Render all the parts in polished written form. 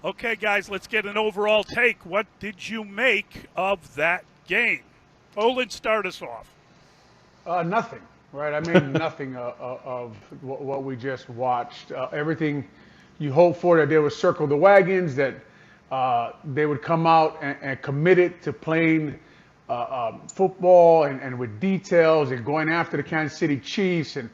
Okay, guys, let's get an overall take. What did you make of that game? Olin, start us off. Nothing, right? I made nothing of what we just watched. Everything you hope for, that they would circle the wagons, that they would come out and committed to playing football and with details and going after the Kansas City Chiefs. And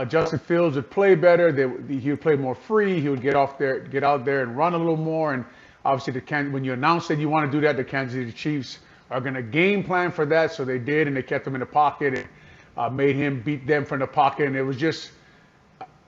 Justin Fields would play better. He would play more free. He would get out there and run a little more. And obviously, when you announce that you want to do that, the Kansas City Chiefs are going to game plan for that. So they did, and they kept him in the pocket and made him beat them from the pocket. And it was just,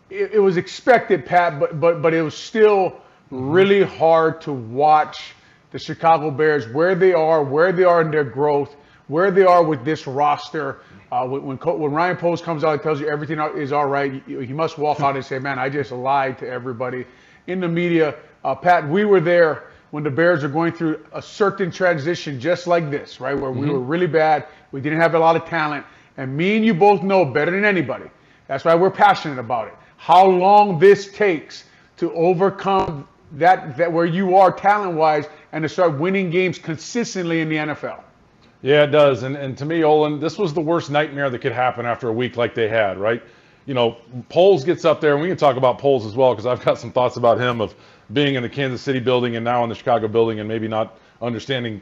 it was expected, Pat, but it was still really hard to watch the Chicago Bears, where they are in their growth, where they are with this roster. When Ryan Post comes out and tells you everything is all right, he must walk out and say, man, I just lied to everybody in the media. Pat, we were there when the Bears are going through a certain transition just like this, right, where we were really bad. We didn't have a lot of talent. And me and you both know better than anybody. That's why we're passionate about it. How long this takes to overcome that where you are talent-wise and to start winning games consistently in the NFL. Yeah, it does. And to me, Olin, this was the worst nightmare that could happen after a week like they had, right? Poles gets up there, and we can talk about Poles as well because I've got some thoughts about him of being in the Kansas City building and now in the Chicago building and maybe not understanding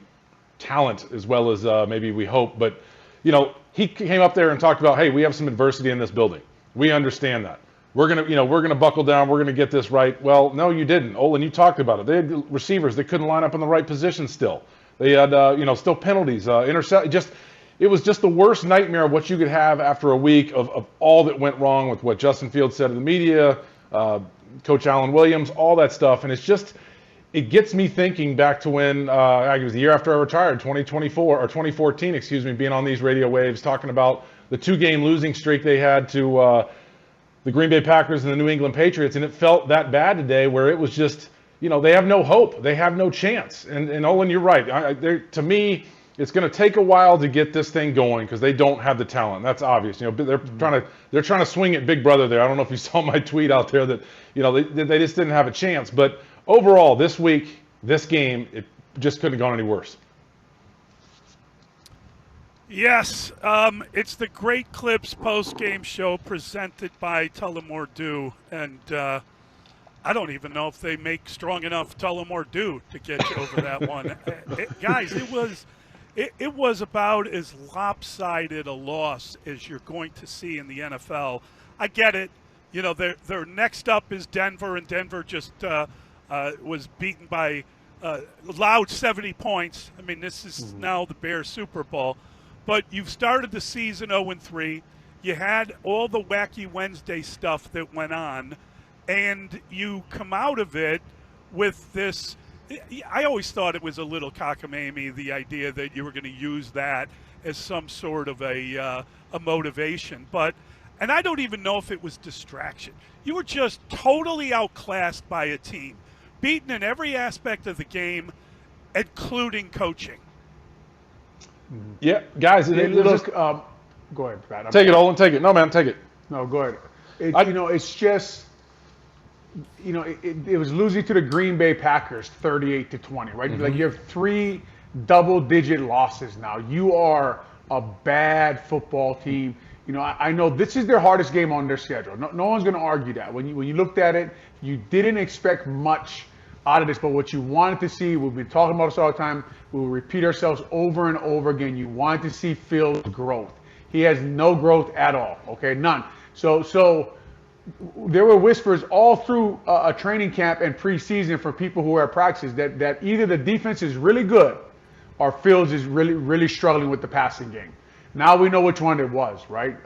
talent as well as maybe we hope. But, he came up there and talked about, hey, we have some adversity in this building. We understand that. We're gonna buckle down. We're gonna get this right. Well, no, you didn't, Olin. You talked about it. They had receivers that couldn't line up in the right position still. They had, still penalties, intercept. It was just the worst nightmare of what you could have after a week of all that went wrong with what Justin Fields said to the media, Coach Alan Williams, all that stuff. And it gets me thinking back to when it was the year after I retired, 2014, being on these radio waves, talking about the 2-game losing streak they had to the Green Bay Packers and the New England Patriots. And it felt that bad today where it was just, they have no hope. They have no chance. And Olin, you're right. To me, it's going to take a while to get this thing going because they don't have the talent. That's obvious. They're trying to swing at Big Brother there. I don't know if you saw my tweet out there that they just didn't have a chance. But overall, this week, this game, it just couldn't have gone any worse. Yes, it's the Great Clips post-game show presented by Tullamore Dew, and I don't even know if they make strong enough Tullamore Dew to get you over that one. Guys, it was about as lopsided a loss as you're going to see in the NFL. I get it. Their next up is Denver, and Denver just was beaten by loud 70 points. I mean, this is now the Bears Super Bowl. But you've started the season 0-3. You had all the wacky Wednesday stuff that went on, and you come out of it with this. I always thought it was a little cockamamie, the idea that you were going to use that as some sort of a motivation. And I don't even know if it was distraction. You were just totally outclassed by a team, beaten in every aspect of the game, including coaching. Yeah, guys. Go ahead, Pat. Take it, Olin. Take it. No, man, take it. No, go ahead. It's just, it was losing to the Green Bay Packers 38-20, right? Like you have 3 double-digit losses now. You are a bad football team. I know this is their hardest game on their schedule. No one's going to argue that. When you looked at it, you didn't expect much out of this, but what you wanted to see, we've been talking about this all the time, we will repeat ourselves over and over again. You wanted to see Fields' growth. He has no growth at all, okay? None. So there were whispers all through a training camp and preseason for people who are at practices that either the defense is really good or Fields is really, really struggling with the passing game. Now we know which one it was, right?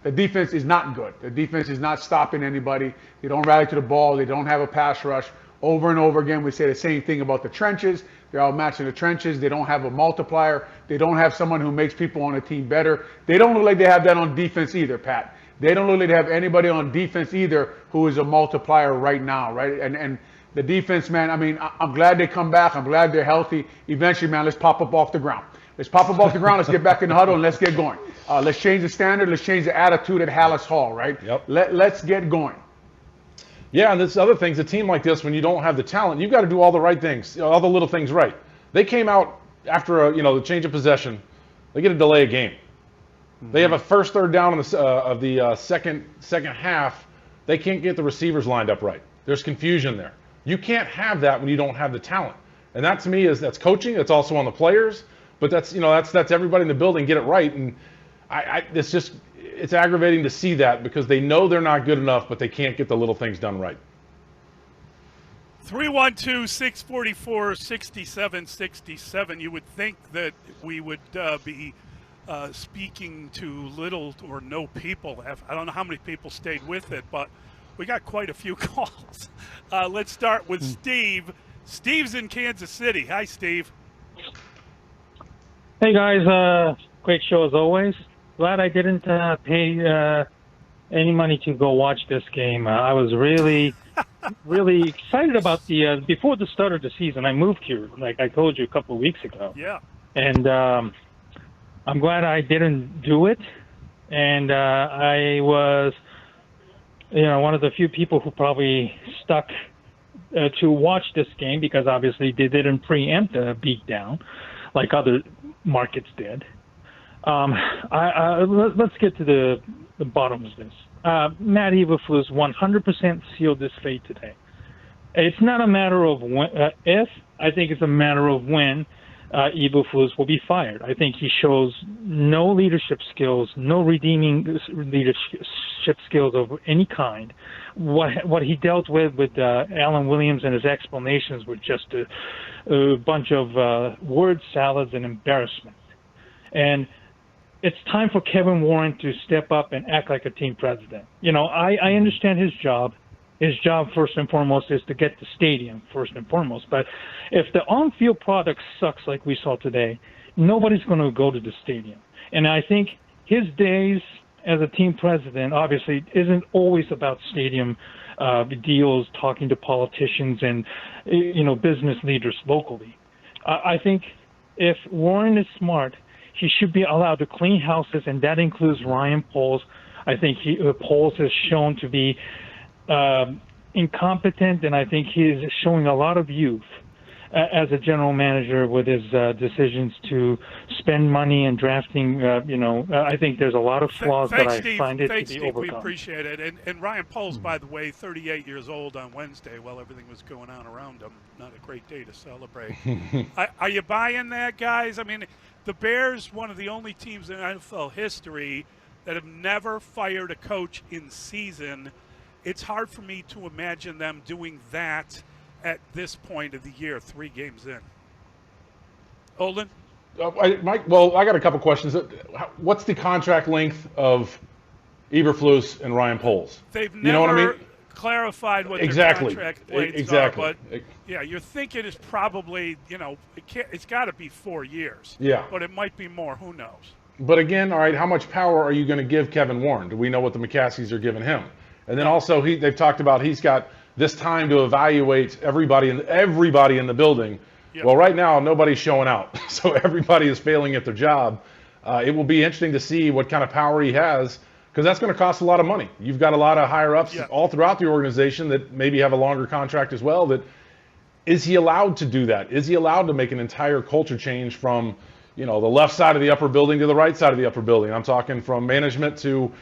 The defense is not good. The defense is not stopping anybody. They don't rally to the ball. They don't have a pass rush. Over and over again, we say the same thing about the trenches. They're outmatched in the trenches. They don't have a multiplier. They don't have someone who makes people on a team better. They don't look like they have that on defense either, Pat. They don't look like they have anybody on defense either who is a multiplier right now, right? And the defense, man, I mean, I'm glad they come back. I'm glad they're healthy. Eventually, man, let's pop up off the ground. Let's pop up off the ground. Let's get back in the huddle and let's get going. Let's change the standard. Let's change the attitude at Haugh, right? Yep. Let's get going. Yeah, and this other thing's a team like this, when you don't have the talent, you've got to do all the right things, all the little things right. They came out after the change of possession. They get a delay of game. They have a first third down of the second half. They can't get the receivers lined up right. There's confusion there. You can't have that when you don't have the talent. And that to me that's coaching. It's also on the players. But that's everybody in the building get it right. And it's aggravating to see that because they know they're not good enough, but they can't get the little things done right. 312-644-6767. You would think that we would be speaking to little or no people. I don't know how many people stayed with it, but we got quite a few calls. Let's start with Steve. Steve's in Kansas City. Hi, Steve. Hey, guys. Great show as always. Glad I didn't pay any money to go watch this game. I was really, really excited about before the start of the season. I moved here, like I told you a couple of weeks ago. Yeah. And I'm glad I didn't do it. And I was, one of the few people who probably stuck to watch this game because obviously they didn't preempt a beatdown like other markets did. Let's get to the bottom of this. Matt Eberflus 100% sealed this fate today. It's not a matter of if, I think it's a matter of when Eberflus will be fired. I think he shows no leadership skills, no redeeming leadership skills of any kind. What he dealt with Alan Williams and his explanations were just a bunch of word salads and embarrassment. And it's time for Kevin Warren to step up and act like a team president. I understand his job. His job, first and foremost, is to get the stadium, first and foremost. But if the on-field product sucks like we saw today, nobody's going to go to the stadium. And I think his days as a team president, obviously, isn't always about stadium deals, talking to politicians and, business leaders locally. I think if Warren is smart, he should be allowed to clean houses, and that includes Ryan Poles. I think Poles has shown to be incompetent, and I think he is showing a lot of youth as a general manager with his decisions to spend money and drafting. I think there's a lot of flaws that I find it to be overcome. We appreciate it. And Ryan Poles, by the way, 38 years old on Wednesday while everything was going on around him. Not a great day to celebrate. Are you buying that, guys? I mean, the Bears, one of the only teams in NFL history that have never fired a coach in season. It's hard for me to imagine them doing that at this point of the year, 3 games in. Olin? Mike, I got a couple questions. What's the contract length of Eberflus and Ryan Poles? They've never clarified what their contract lengths are, but yeah, you're thinking it's probably, it's got to be 4 years. Yeah. But it might be more. Who knows? But again, all right, how much power are you going to give Kevin Warren? Do we know what the McCaskies are giving him? And then also they've talked about he's got this time to evaluate everybody in the building. Yep. Well, right now nobody's showing out, so everybody is failing at their job. It will be interesting to see what kind of power he has, because that's going to cost a lot of money. You've got a lot of higher ups all throughout the organization that maybe have a longer contract as well. Is he allowed to do that? Is he allowed to make an entire culture change from the left side of the upper building to the right side of the upper building? I'm talking from management to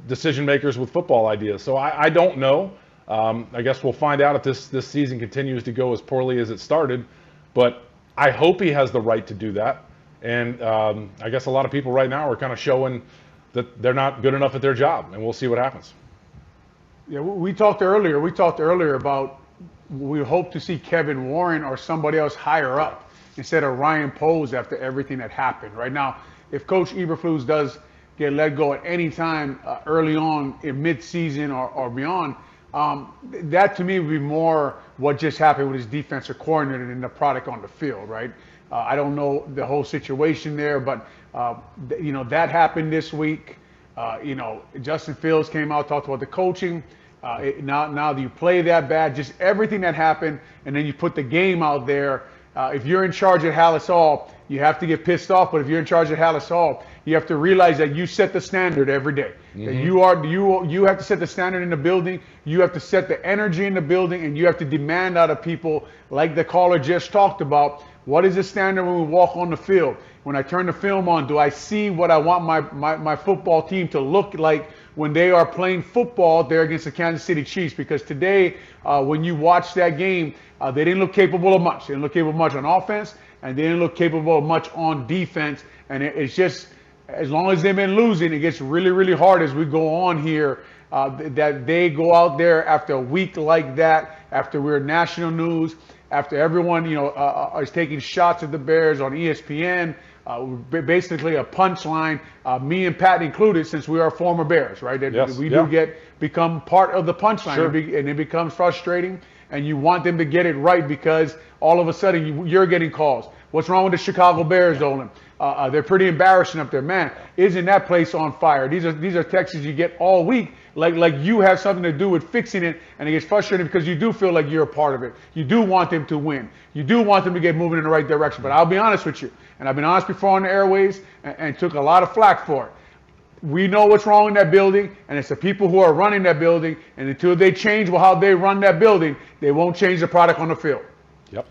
decision makers with football ideas. So I don't know. I guess we'll find out if this season continues to go as poorly as it started. But I hope he has the right to do that. And I guess a lot of people right now are kind of showing that they're not good enough at their job, and we'll see what happens. Yeah, we talked earlier about we hope to see Kevin Warren or somebody else higher up instead of Ryan Poles after everything that happened. Right now, if Coach Eberflus does get let go at any time early on in mid-season or beyond, that to me would be more what just happened with his defensive coordinator than the product on the field, right? I don't know the whole situation there, but that happened this week. Justin Fields came out, talked about the coaching. Now that you play that bad, just everything that happened, and then you put the game out there, If you're in charge at Hallis Hall, you have to get pissed off. But if you're in charge at Hallis Hall, you have to realize that you set the standard every day. That you have to set the standard in the building. You have to set the energy in the building, and you have to demand out of people, like the caller just talked about. What is the standard when we walk on the field? When I turn the film on, do I see what I want my football team to look like when they are playing football there against the Kansas City Chiefs? Because today, when you watch that game, they didn't look capable of much. They didn't look capable of much on offense, and they didn't look capable of much on defense. And it's just, as long as they've been losing, it gets really, really hard as we go on here, that they go out there after a week like that, after we're national news, after everyone, is taking shots at the Bears on ESPN, basically a punchline, me and Pat included, since we are former Bears, right? Yes, we yeah. do become part of the punchline, Sure. and it becomes frustrating, and you want them to get it right because all of a sudden you're getting calls. What's wrong with the Chicago Bears, Olin? They're pretty embarrassing up there. Man, isn't that place on fire? These are texts you get all week, like you have something to do with fixing it, and it gets frustrating because you do feel like you're a part of it. You do want them to win. You do want them to get moving in the right direction. But I'll be honest with you, and I've been honest before on the airways, and took a lot of flack for it. We know what's wrong in that building, and it's the people who are running that building, and until they change how they run that building, they won't change the product on the field. Yep.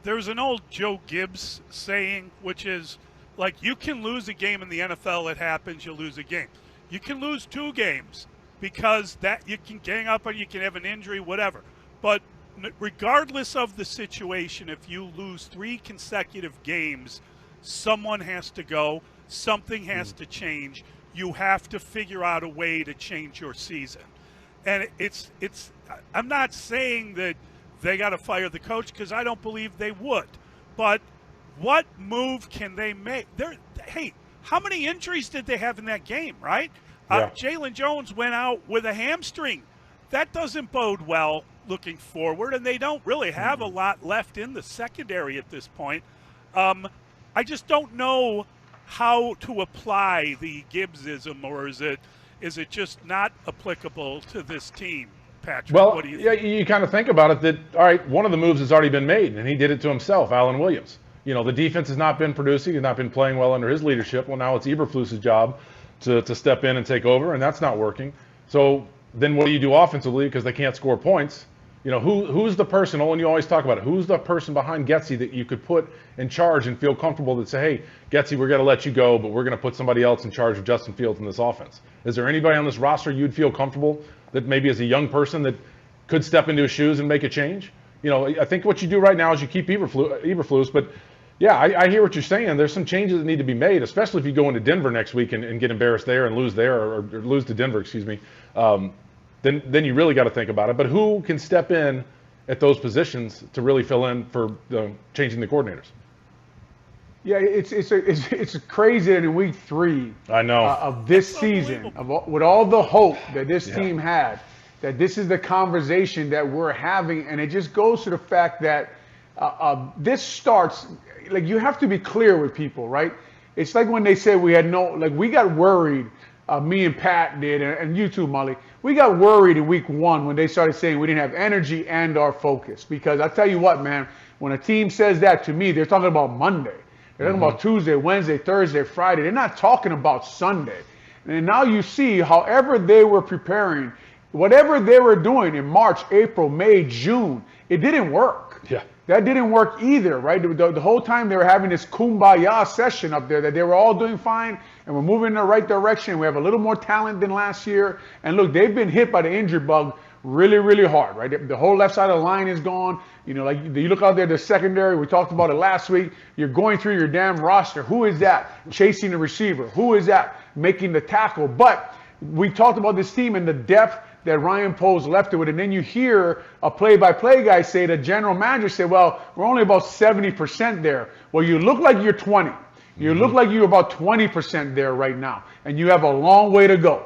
There's an old Joe Gibbs saying, which is, like, you can lose a game in the NFL. It happens. You lose a game. You can lose 2 games because that you can gang up and you can have an injury, whatever. But regardless of the situation, if you lose 3 consecutive games, someone has to go. Something has to change. You have to figure out a way to change your season. And I'm not saying that they got to fire the coach, because I don't believe they would. But what move can they make? Hey, how many injuries did they have in that game, right? Yeah. Jalen Jones went out with a hamstring. That doesn't bode well looking forward, and they don't really have a lot left in the secondary at this point. I just don't know how to apply the Gibbsism, or is it just not applicable to this team? Patrick, Well, what do you yeah, think? you kind of think about it that, all right, one of the moves has already been made, and he did it to himself, Alan Williams. The defense has not been producing, has not been playing well under his leadership. Well, now it's Eberflus's job to step in and take over, and that's not working. So then what do you do offensively, because they can't score points? Who's the person, and you always talk about it, who's the person behind Getsy that you could put in charge and feel comfortable that say, hey, Getsy, we're going to let you go, but we're going to put somebody else in charge of Justin Fields in this offense? Is there anybody on this roster you'd feel comfortable that maybe as a young person that could step into his shoes and make a change? I think what you do right now is you keep Eberflus, but yeah, I hear what you're saying. There's some changes that need to be made, especially if you go into Denver next week and get embarrassed there and lose there, or lose to Denver, excuse me. Then you really got to think about it. But who can step in at those positions to really fill in for changing the coordinators? Yeah, it's crazy that in week 3 I know. Of this season, with all the hope that this team had, that this is the conversation that we're having, and it just goes to the fact that this starts, like, you have to be clear with people, right? It's like when they said we got worried, me and Pat did, and you too, Mully. We got worried in week 1 when they started saying we didn't have energy and our focus. Because I tell you what, man, when a team says that to me, they're talking about Monday. They're talking about Tuesday, Wednesday, Thursday, Friday. They're not talking about Sunday. And now you see, however they were preparing, whatever they were doing in March, April, May, June, it didn't work. Yeah. That didn't work either, right? The whole time they were having this kumbaya session up there that they were all doing fine and we're moving in the right direction. We have a little more talent than last year. And look, they've been hit by the injury bug really, really hard, right? The whole left side of the line is gone. Like you look out there, the secondary, we talked about it last week. You're going through your damn roster. Who is that chasing the receiver? Who is that making the tackle? But we talked about this team and the depth that Ryan Poles left it with. And then you hear a play-by-play guy say, the general manager said, well, we're only about 70% there. Well, you look like you're 20. You look like you're about 20% there right now. And you have a long way to go.